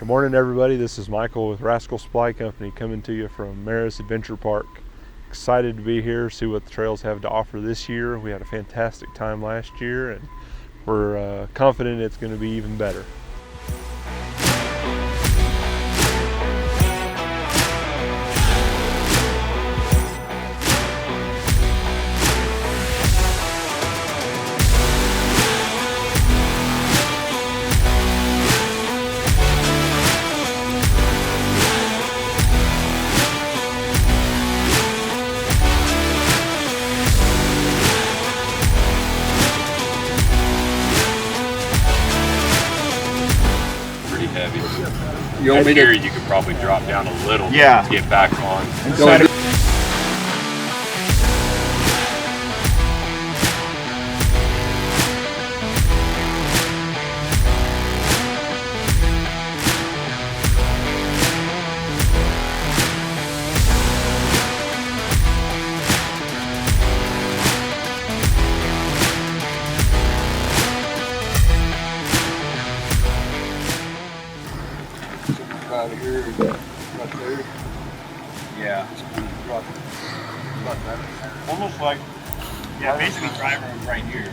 Good morning, everybody. This is Michael with Rascal Supply Company coming to you from MERUS Adventure Park. Excited to be here, see what the trails have to offer this year. We had a fantastic time last year, and we're confident it's going to be even better. Heavy. You want me here, to? you could probably drop down a little to get back on. Right here, right there. Yeah. Almost like, basically driving right here.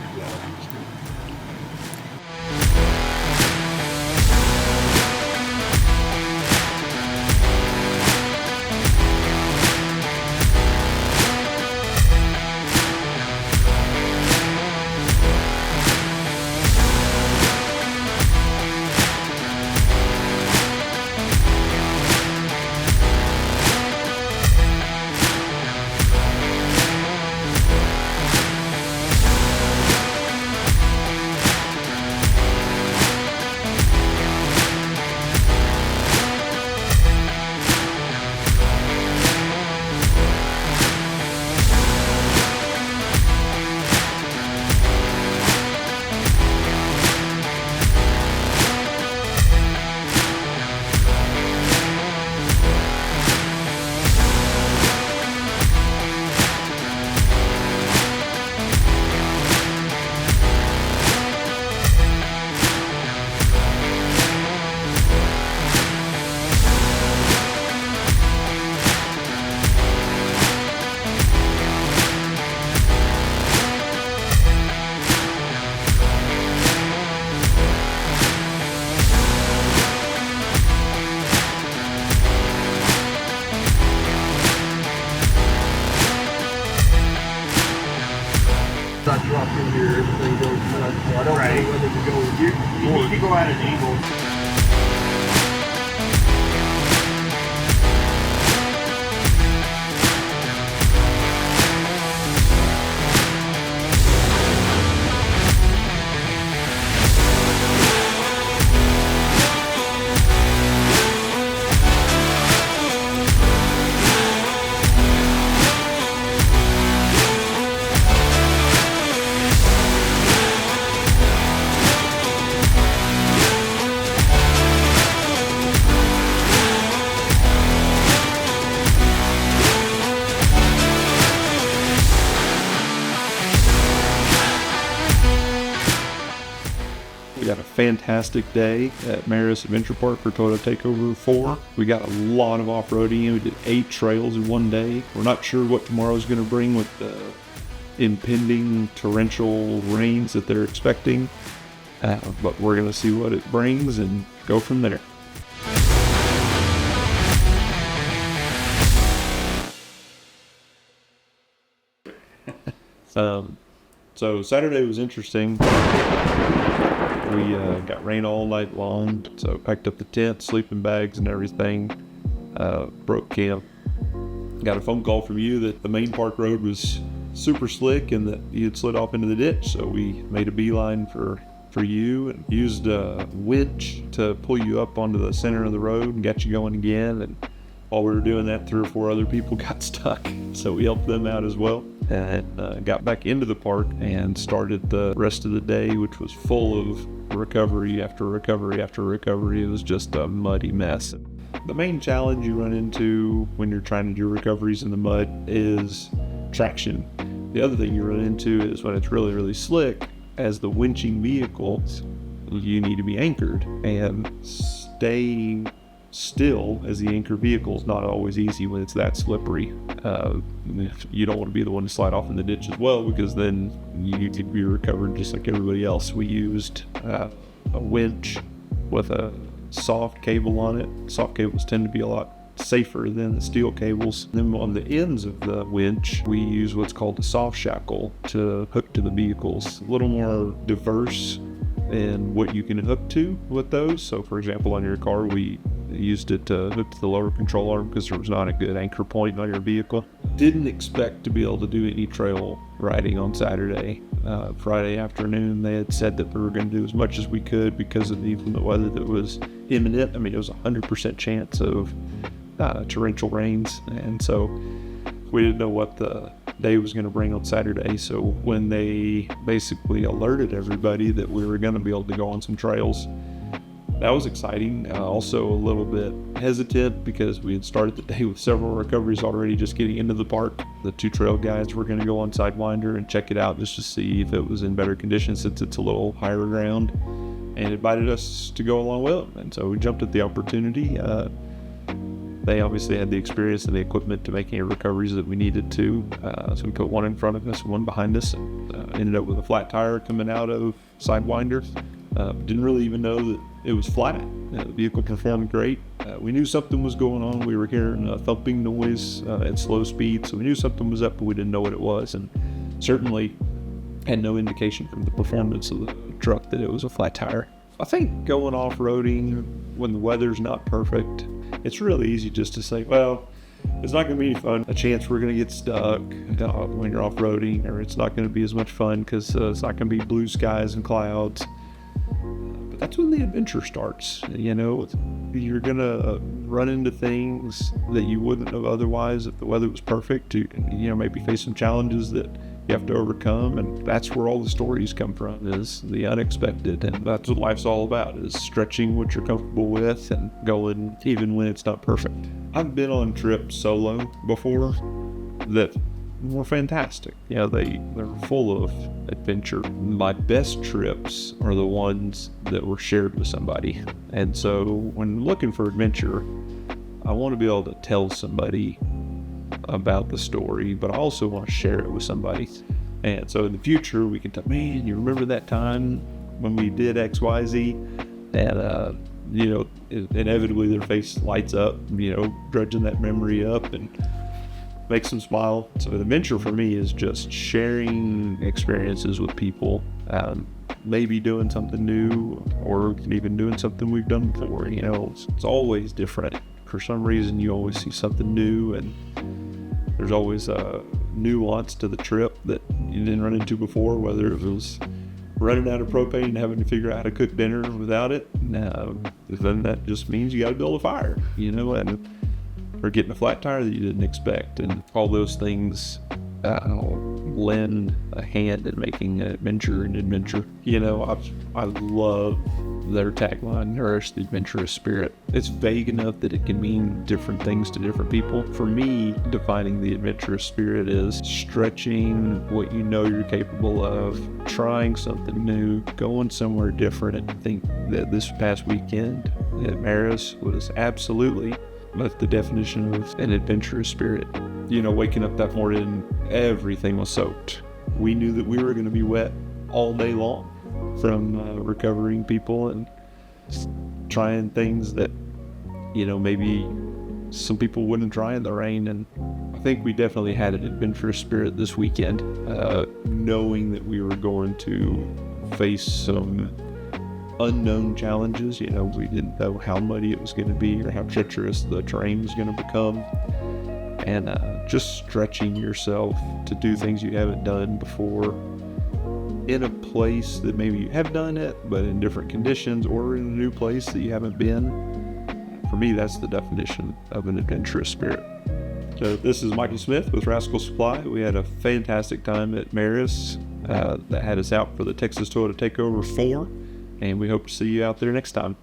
I drop in here, everything goes nuts. So I don't know whether to go. You need to go at an angle. We got a fantastic day at MERUS Adventure Park for Toyota Takeover 4. We got a lot of off-roading. We did 8 trails in one day. We're not sure what tomorrow's going to bring with the impending torrential rains that they're expecting, but we're going to see what it brings and go from there. So Saturday was interesting. We got rain all night long, so packed up the tent, sleeping bags and everything, broke camp. Got a phone call from you that the main park road was super slick and that you had slid off into the ditch, so we made a beeline for you and used a winch to pull you up onto the center of the road and got you going again. And while we were doing that, 3 or 4 other people got stuck, so we helped them out as well. And got back into the park and started the rest of the day, which was full of recovery after recovery after recovery. It was just a muddy mess. The main challenge you run into when you're trying to do recoveries in the mud is traction. The other thing you run into is when it's really, really slick, as the winching vehicles, you need to be anchored. And staying still as the anchor vehicle is not always easy when it's that slippery. You don't want to be the one to slide off in the ditch as well, because then you could be recovered just like everybody else. We used a winch with a soft cable on it. Soft cables tend to be a lot safer than the steel cables. Then on the ends of the winch, we use what's called a soft shackle to hook to the vehicles. A little more diverse in what you can hook to with those. So for example, on your car, we used it to hook to the lower control arm because there was not a good anchor point on your vehicle. Didn't expect to be able to do any trail riding on Saturday. Friday afternoon, they had said that we were going to do as much as we could because of the inclement weather that was imminent. I mean, it was a 100% chance of torrential rains, and so we didn't know what the day was going to bring on Saturday. So when they basically alerted everybody that we were going to be able to go on some trails, that was exciting. Also a little bit hesitant because we had started the day with several recoveries already just getting into the park. The 2 trail guides were going to go on Sidewinder and check it out just to see if it was in better condition since it's a little higher ground, and invited us to go along with them. And so we jumped at the opportunity. They obviously had the experience and the equipment to make any recoveries that we needed to. So we put one in front of us and one behind us, and ended up with a flat tire coming out of Sidewinder. Didn't really even know that it was flat. The vehicle performed great. We knew something was going on. We were hearing a thumping noise at slow speed, so we knew something was up, but we didn't know what it was, and certainly had no indication from the performance of the truck that it was a flat tire. I think going off-roading when the weather's not perfect, it's really easy just to say, well, it's not going to be any fun. A chance we're going to get stuck when you're off-roading, or it's not going to be as much fun because it's not going to be blue skies and clouds. But that's when the adventure starts. You know, you're going to run into things that you wouldn't have otherwise if the weather was perfect. You know, maybe face some challenges that you have to overcome, and that's where all the stories come from, is the unexpected. And that's what life's all about, is stretching what you're comfortable with and going even when it's not perfect. I've been on trips solo before that were fantastic. You know, they're full of adventure. My best trips are the ones that were shared with somebody. And so when looking for adventure, I want to be able to tell somebody about the story, but I also want to share it with somebody. And so in the future, we can tell, man, you remember that time when we did XYZ? And, you know, inevitably their face lights up, you know, dredging that memory up and makes them smile. So the adventure for me is just sharing experiences with people, maybe doing something new, or even doing something we've done before. You know, it's always different. For some reason, you always see something new, and there's always a nuance to the trip that you didn't run into before, whether it was running out of propane and having to figure out how to cook dinner without it. Then that just means you got to build a fire, you know, or getting a flat tire that you didn't expect. And all those things lend a hand in making an adventure an adventure. You know, I love their tagline, "Nourish the adventurous spirit." It's vague enough that it can mean different things to different people. For me, defining the adventurous spirit is stretching what you know you're capable of, trying something new, going somewhere different. And I think that this past weekend at MERUS was absolutely the definition of an adventurous spirit. You know, waking up that morning, everything was soaked. We knew that we were going to be wet all day long from recovering people and trying things that, you know, maybe some people wouldn't try in the rain. And I think we definitely had an adventurous spirit this weekend, knowing that we were going to face some unknown challenges. You know, we didn't know how muddy it was going to be or how treacherous the terrain was going to become. And just stretching yourself to do things you haven't done before in a place that maybe you have done it, but in different conditions, or in a new place that you haven't been. For me, that's the definition of an adventurous spirit. So this is Michael Smith with Rascal Supply. We had a fantastic time at MERUS that had us out for the Texas Toyota Takeover 4, and we hope to see you out there next time.